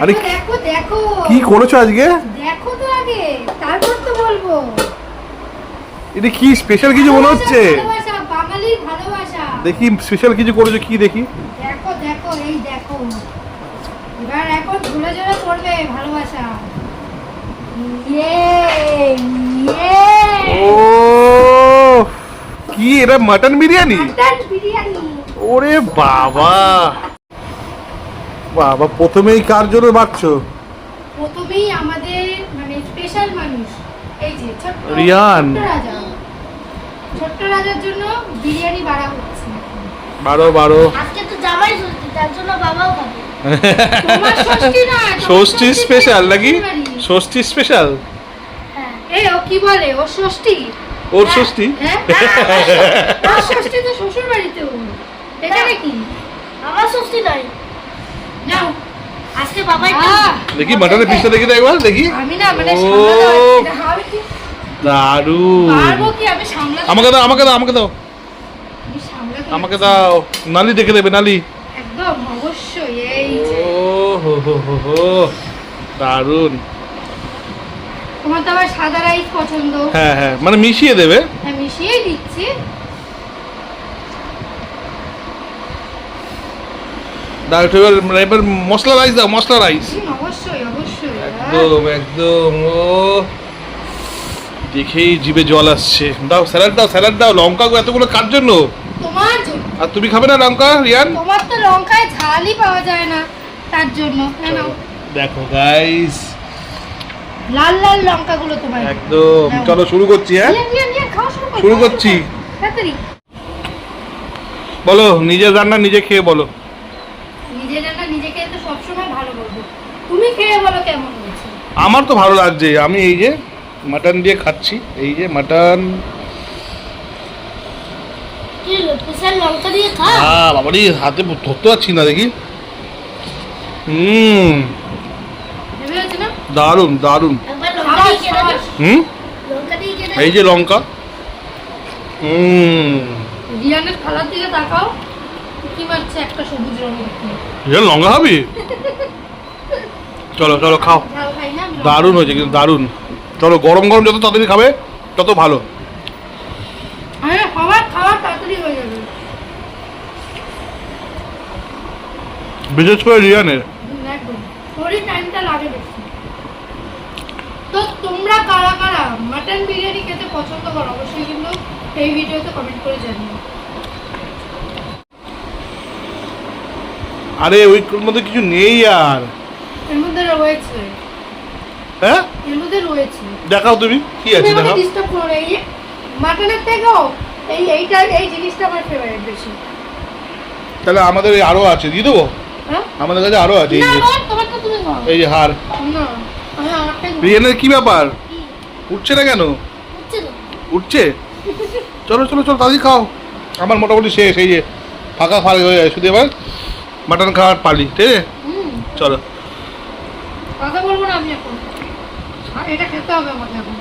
আরে দেখো দেখো কি করেছো আজকে? দেখো তো আগে, তারপর তো বলবো। এটা কি স্পেশাল কিছু মনে হচ্ছে? ভালোবাসা, বাঙালির ভালোবাসা। দেখি স্পেশাল কিছু করেছো কি দেখি। দেখো দেখো, এই দেখো, এবার এখন ঝুলে ঝুলে পড়বে ভালোবাসা। ইয়ে ইয়ে, ও কি এটা মাটন বিরিয়ানি? মাটন বিরিয়ানি। ওরে বাবা বাবা, প্রথমেই কার জন্য বাঁচছো? প্রথমেই আমাদের মানে স্পেশাল মানুষ, এই যে ছোট্ট রিয়ান। ছোট্ট রাজা, ছোট্ট রাজার জন্য বিরিয়ানি বাড়া হচ্ছে। বারো বারো আজকে তো জামাই ষষ্ঠী, তার জন্য বাবাও খাবে। তোমার ষষ্ঠী না, তোমার ষষ্ঠী স্পেশাল নাকি? শ্বশুর বাড়ি। ষষ্ঠী স্পেশাল? হ্যাঁ, এই ও কি বলে, ও ষষ্ঠী? ওর ষষ্ঠী? হ্যাঁ, ওর ষষ্ঠী তো শ্বশুর বাড়িতে। এখানে কি? আমার ষষ্ঠী নয়, যাও। আজকে বাবাই দেখি মাটনের পিসটা দেখি তো একবার দেখি। আমি না মানে ও। সামলাতে পারছি না। আমি কি দারুণ। পারবো কি? আমি সামলাতে আমাকে দাও আমাকে দাও আমাকে দাও আমি সামলাতে আমাকে পারছি না। দাও। নালি দেখে দেবে নালি। একদম অবশ্যই, এই যে। ও হো হো হো হো, দারুণ। তোমার তো আবার সাদা রাইস পছন্দ। হ্যাঁ হ্যাঁ, মানে মিশিয়ে দেবে। হ্যাঁ, মিশিয়েই দিচ্ছি। দাও একটু এবার মশলা রাইস দাও, মশলা রাইস। অবশ্যই অবশ্যই। একদম একদম। ও দেখেই জিভে জল আসছে। দাও স্যালাড দাও, স্যালাড দাও। লঙ্কা এতগুলো কার জন্য? তোমার জন্য। আর তুমি খাবে না লঙ্কা রিয়ান? তোমার তো লঙ্কায় ঝালই পাওয়া যায় না, তার জন্য। হ্যাঁ, নাও। দেখো গাইস, লাল লাল লঙ্কাগুলো তোমার। একদম। নাও। চলো শুরু করছি। হ্যাঁ নিয়ে, নিয়ে, নিয়ে, খাওয়া শুরু করো, শুরু খাওয়া করছি। করো। তাড়াতাড়ি। বলো, নিজের রান্না নিজে খেয়ে বলো। নিজে রান্না নিজে খেয়ে তো সবসময় ভালো বলবো। তুমি খেয়ে বলো কেমন হয়েছে। আমার তো ভালো লাগছে। আমি এই যে মাটন দিয়ে খাচ্ছি, এই যে মাটন। কি স্পেশাল লঙ্কা দিয়ে খা। বাবারি, হাতে ধরতে পারছি না দেখি। ভেবে হয়েছে না? দারুণ দারুণ। একবার লঙ্কা দিয়ে খেয়ে দেখো। হুম, লঙ্কা দিয়ে খেয়ে এই দেখো। যে লঙ্কা। রিয়ানের খালার দিকে তাকাও, কি মারছে একটা সবুজ রঙের কি। লঙ্কা খাবি? চলো চলো খাও। ঝাল খাই না আমি। দারুণ হয়েছে কিন্তু, দারুণ। চলো, গরম গরম যত তাড়াতাড়ি খাবে তত ভালো। হ্যাঁ, সবার খাওয়া তাড়াতাড়ি হয়ে যাবে। বিশেষ করে রিয়ানের। একদম ওরই টাইমটা লাগে বেশি। তো তোমরা কারা কারা মাটন বিরিয়ানি খেতে পছন্দ করো অবশ্যই কিন্তু এই ভিডিওতে কমেন্ট করে জানিও। আরে ওইগুলোর মধ্যে কিছু নেই আর। এর মধ্যে রয়েছে, হ্যাঁ এর মধ্যে রয়েছে। দেখাও তুমি কি আছে, তুমি আমাকে দেখাও। ডিস্টার্ব করো না। এই মাটনের থেকেও এইটা এই জিনিসটা আমার ফেভারিট বেশি। তাহলে আমাদের আরো আছে, দিয়ে দেবো। হ্যাঁ, আমাদের কাছে আরো আছে। এই না যে আমার তোমারটা তুমি খাও। এই যে হার। না, আমি আমারটাই খাবো। রিয়ানের কি ব্যাপার? উঠছে না কেন? হচ্ছে তো। উঠছে। চলো চলো চলো, তাড়াতাড়ি খাও। আমার মোটামুটি শেষ। এই যে ফাঁকা ফাঁকা হয়ে যায়, শুধু এবার মাটন খাওয়ার পালি। ঠিক আছে, হুম, চলো। কথা বলবো না আমি এখন। আর এটা খেতে হবে আমাকে এখন।